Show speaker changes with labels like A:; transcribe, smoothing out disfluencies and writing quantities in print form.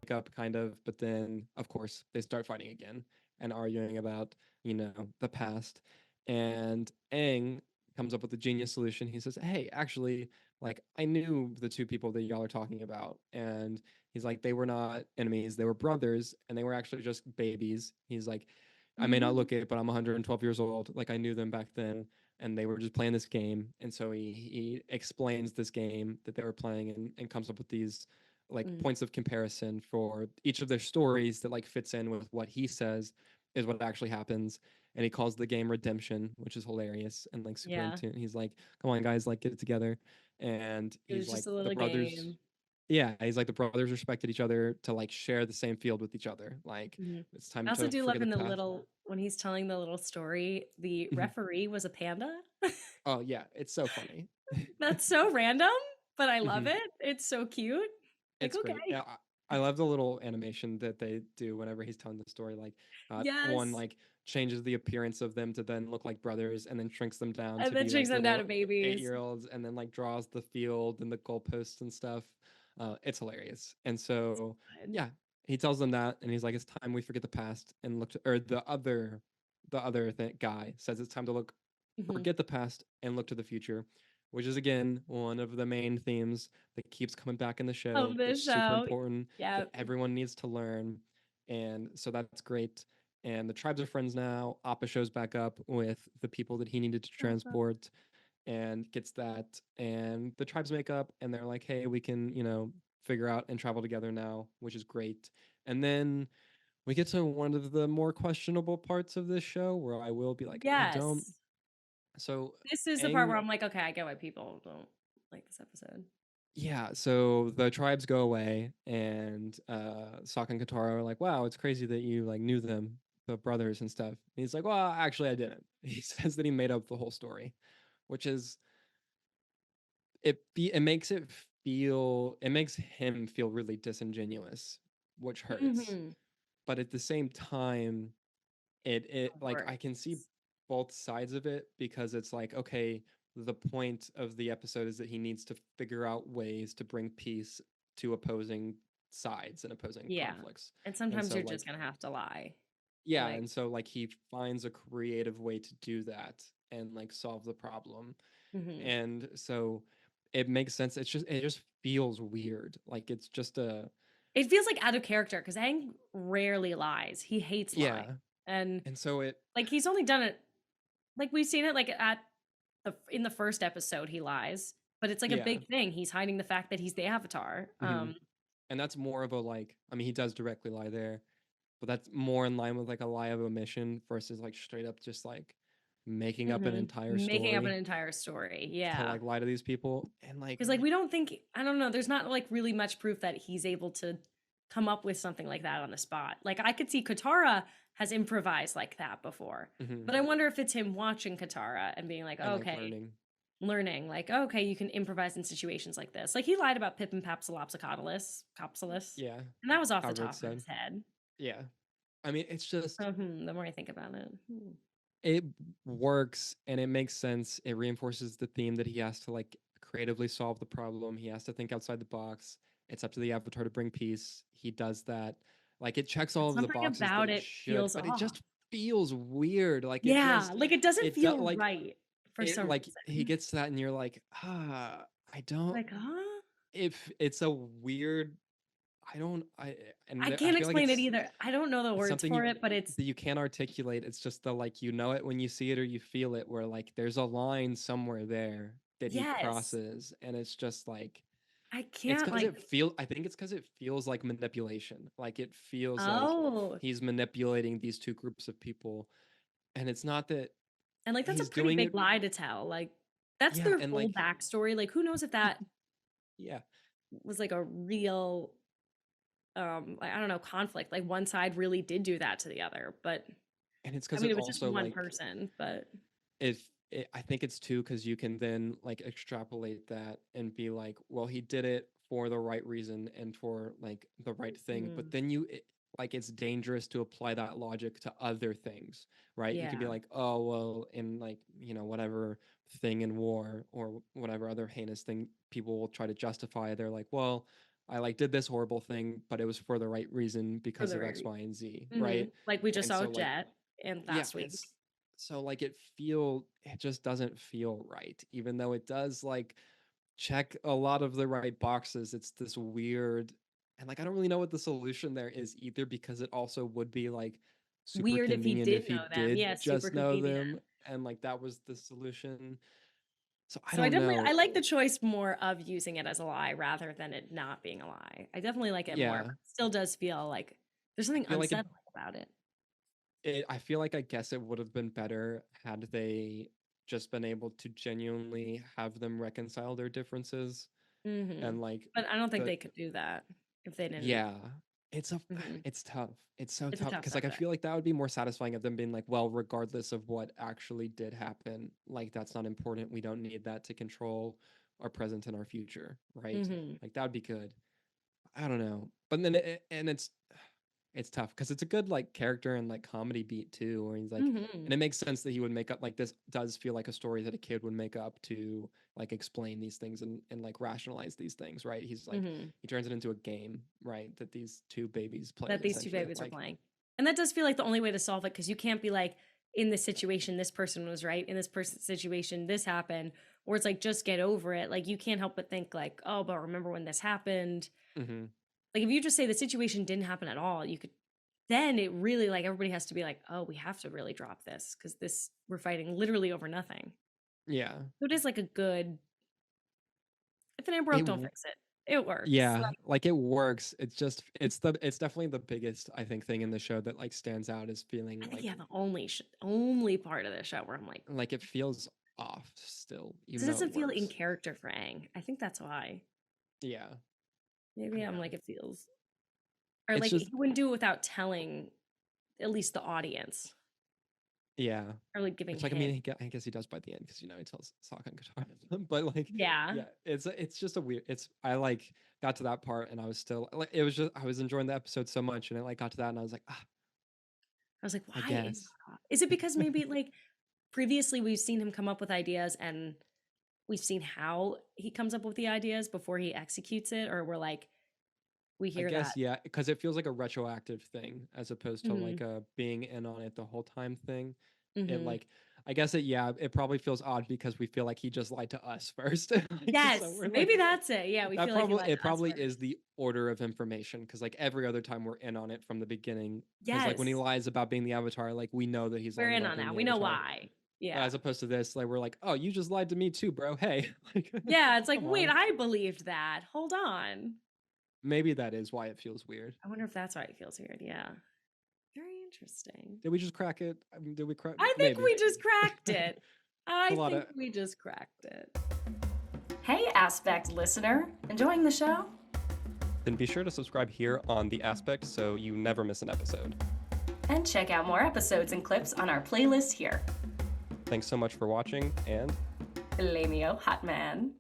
A: make up kind of, but then of course they start fighting again and arguing about, the past. And Aang comes up with a genius solution. He says, "Hey, actually, like I knew the two people that y'all are talking about." And he's like, "They were not enemies, they were brothers, and they were actually just babies." He's like, "I may not
B: Mhm.
A: look it, but I'm 112 years old. Like I knew them back then, and they were just playing this game." And so he explains this game that they were playing, and comes up with these like
B: Mm.
A: points of comparison for each of their stories that like fits in with what he says is what actually happens. And he calls the game Redemption, which is hilarious and like super
B: Yeah.
A: into it. He's like, "Come on guys, like get it together." And
B: It
A: he's
B: was
A: like,
B: just a
A: the
B: little
A: brothers,
B: game.
A: yeah, he's like, the brothers respected each other to like share the same field with each other. Like
B: Mhm.
A: it's time
B: I also
A: to
B: do
A: forget
B: love
A: the
B: in the
A: past.
B: little when he's telling the little story, the referee was a panda.
A: Oh yeah, it's so funny.
B: That's so random, but I love it. It's so cute. Like,
A: It's great.
B: okay.
A: Yeah, I love the little animation that they do whenever he's telling the story. Like, one
B: Yes.
A: like changes the appearance of them to then look like brothers, and then shrinks them down
B: And
A: to
B: then
A: be
B: brings
A: like
B: them down
A: little
B: to babies.
A: 8-year-olds, and then like draws the field and the goalposts and stuff. It's hilarious. And so,
B: Good.
A: yeah, he tells them that, and he's like, "It's time we forget the past and look to," or the other guy says it's time to look
B: Mhm.
A: forget the past and look to the future, which is again one of the main themes that keeps coming back in the show.
B: Of the
A: That's super
B: show.
A: important
B: Yeah.
A: that everyone needs to learn. And so that's great. And the tribes are friends now. Appa shows back up with the people that he needed to transport and gets that. And the tribes make up and they're like, "Hey, we can, figure out and travel together now," which is great. And then we get to one of the more questionable parts of this show where I will be like, I don't.
B: Yes.
A: So
B: This is the part
A: Aang,
B: where I'm like, okay, I get why people don't like this episode.
A: yeah, so the tribes go away, and Sokka and Katara are like, "Wow, it's crazy that you like knew them, the brothers and stuff." And he's like, "Well, actually, I didn't." He says that he made up the whole story, which is it makes him feel really disingenuous, which hurts.
B: Mhm.
A: But at the same time, it
B: Of
A: like
B: course.
A: I can see both sides of it because it's like, okay, the point of the episode is that he needs to figure out ways to bring peace to opposing sides and opposing
B: Yeah.
A: conflicts.
B: And
A: And
B: sometimes
A: so
B: you're just
A: like,
B: gonna have to lie.
A: yeah,
B: Like,
A: and so like he finds a creative way to do that and like solve the problem.
B: mhm.
A: And so it makes sense. It just feels weird. Like it's just a,
B: It feels like out of character because Aang rarely lies. He hates lying.
A: yeah.
B: And
A: And so it
B: like he's only done it like we've seen it like at the in the first episode he lies, but it's like a
A: yeah.
B: big thing. He's hiding the fact that he's the avatar.
A: Mhm. And that's more of a like, I mean, he does directly lie there, but that's more in line with like a lie of omission versus like straight up just like making up an entire
B: Making up an
A: story
B: entire story.
A: to
B: Yeah.
A: like lie to these people. And like,
B: Because like we don't think I don't know, there's not like really much proof that he's able to come up with something like that on the spot. Like I could see Katara has improvised like that before.
A: mhm,
B: But I wonder if it's him watching Katara and being like,
A: and like
B: okay,
A: learning.
B: learning, like, okay, you can improvise in situations like this. Like he lied about Pippin Papsilopsicodilus, Copsilus,
A: Yeah.
B: and that was off the
A: However it's
B: top of
A: said.
B: his head.
A: Yeah. I mean, it's just,
B: So, the more I think about it.
A: it works and it makes sense. It reinforces the theme that he has to like creatively solve the problem. He has to think outside the box. It's up to the avatar to bring peace. He does that. Like it checks all
B: But
A: of the
B: something
A: boxes that
B: about
A: it
B: it
A: should,
B: feels
A: but it
B: off.
A: just feels weird. Like
B: Yeah, like it doesn't
A: it does
B: feel
A: like
B: right for
A: it
B: some
A: like he
B: reason.
A: gets to that and you're like, I don't,
B: Like, huh?
A: if it's a weird, I don't, I,
B: I
A: and I
B: can't
A: feel like
B: explain it either. I don't know the
A: it's
B: words
A: something
B: for it, but it's
A: that you can't articulate. It's just the like, it when you see it or you feel it, where like there's a line somewhere there that he
B: yes.
A: crosses, and it's just like
B: I
A: it's
B: can't
A: because
B: like
A: I think it's because it feels like manipulation. Like it feels like
B: oh,
A: he's manipulating these two groups of people, and it's not that
B: and like that's a
A: he's
B: pretty
A: doing
B: big
A: it.
B: lie to tell. Like that's
A: Yeah,
B: their
A: and
B: full
A: like
B: backstory. Like who knows if that
A: yeah,
B: was like a real like, I don't know, conflict. Like one side really did do that to the other, but
A: and it's
B: I
A: because
B: mean
A: it
B: it was just
A: also
B: one
A: like
B: person, but
A: if I think it's too because you can then like extrapolate that and be like, well, he did it for the right reason and for like the right thing. But
B: mm,
A: then like it's dangerous to apply that logic to other things, right? You could be
B: yeah.
A: like, oh, well, in like, whatever thing in war or whatever other heinous thing people will try to justify. They're like, well, I like did this horrible thing, but it was for the right reason
B: For
A: because
B: the
A: of
B: right
A: X,
B: reason.
A: Y, and Z,
B: Mhm.
A: right?
B: Like we just
A: And
B: saw
A: so
B: with
A: like
B: Jet in
A: yeah,
B: last week.
A: it's so like it just doesn't feel right, even though it does like check a lot of the right boxes. It's this weird, and like I don't really know what the solution there is either, because it also would be like super
B: Weird if he
A: convenient
B: did
A: if he
B: know them.
A: did
B: Yeah, super
A: just know
B: convenient.
A: them and like that was the solution. So I
B: So
A: don't
B: I
A: know.
B: like the choice more of using it as a lie rather than it not being a lie. I definitely like it more,
A: Yeah,
B: but it still does feel like there's
A: I
B: something
A: feel like
B: unsettling about it.
A: I feel like I guess it would have been better had they just been able to genuinely have them reconcile their differences
B: Mhm.
A: and like
B: But I don't think
A: the
B: they could do that if they didn't.
A: yeah, it's a
B: Mhm.
A: it's tough. It's so
B: It's a
A: tough
B: tough
A: because like I
B: subject.
A: feel like that would be more satisfying of them being like, well, regardless of what actually did happen, like that's not important. We don't need that to control our present and our future, right?
B: Mhm.
A: Like that would be good. I don't know. But then and it's tough because it's a good like character and like comedy beat too, where he's like, and
B: Mhm.
A: it makes sense that he would make up like this does feel like a story that a kid would make up to like explain these things and like rationalize these things, right? He's like
B: Mhm.
A: he turns it into a game, right? That these two babies
B: That
A: played
B: these two
A: essentially.
B: babies are
A: Like,
B: playing. And that does feel like the only way to solve it because you can't be like, in this situation, this person was right. In this person situation, this happened. Or it's like, just get over it. Like, you can't help but think, like, oh, but remember when this happened?
A: hmm
B: Like, if you just say the situation didn't happen at all, you could, then it really, like, everybody has to be like, oh, we have to really drop this because this, we're fighting literally over nothing.
A: yeah,
B: So it is like a good, if it ain't
A: it
B: broke, don't
A: w-
B: fix it. It works.
A: yeah, like it works. It's just it's definitely the biggest I think thing in the show that like stands out as
B: I
A: feeling
B: think, yeah, the only part of the show where I'm
A: like it feels off still,
B: this
A: even though it
B: doesn't feel in
A: works.
B: character for Aang. I think that's why.
A: Yeah,
B: Maybe I'm
A: yeah.
B: like, it feels, or
A: It's
B: like he
A: just
B: wouldn't do it without telling at least the audience,
A: yeah.
B: or like giving
A: Which like I mean
B: hint.
A: I guess he does by the end because you know he tells Sokka and Katara. But like
B: Yeah.
A: yeah, it's just a weird. It's I like got to that part and I was still like it was just I was enjoying the episode so much and it like got to that and I was like
B: I was like,
A: I
B: why
A: guess
B: is it because maybe like previously we've seen him come up with ideas and we've seen how he comes up with the ideas before he executes it, or we're like, we
A: I
B: hear that.
A: guess yeah because it feels like a retroactive thing as opposed to
B: Mm-hmm.
A: like a being in on it the whole time thing. It
B: Mm-hmm.
A: like I guess it probably feels odd because we feel like he just lied to us first. Like, so
B: Yes,
A: we're like
B: maybe that's it. Yeah, we
A: that
B: feel like he
A: probably
B: lied
A: it
B: to us
A: probably is
B: first.
A: the order of information because like every other time we're in on it from the beginning because like when he
B: Yes,
A: lies about being the avatar like we know that he's
B: we're
A: lying
B: in
A: about
B: on
A: being
B: that.
A: the
B: We know
A: avatar
B: why. Yeah.
A: as opposed to this like we're like oh you just lied to me too bro hey like
B: Yeah, it's like,
A: come
B: wait,
A: on
B: I believed that. Hold on.
A: maybe that is why it feels weird.
B: I wonder if that's why it feels weird. Yeah. Very interesting.
A: Did we just crack it? I mean, did we crack
B: I think
A: maybe
B: we just cracked it.
A: a
B: I
A: lot
B: think
A: of
B: we just cracked it. Hey, Aspect listener. Enjoying the show?
A: then be sure to subscribe here on The Aspect so you never miss an episode.
B: And check out more episodes and clips on our playlist here.
A: Thanks so much for watching and
B: Lameo Hotman.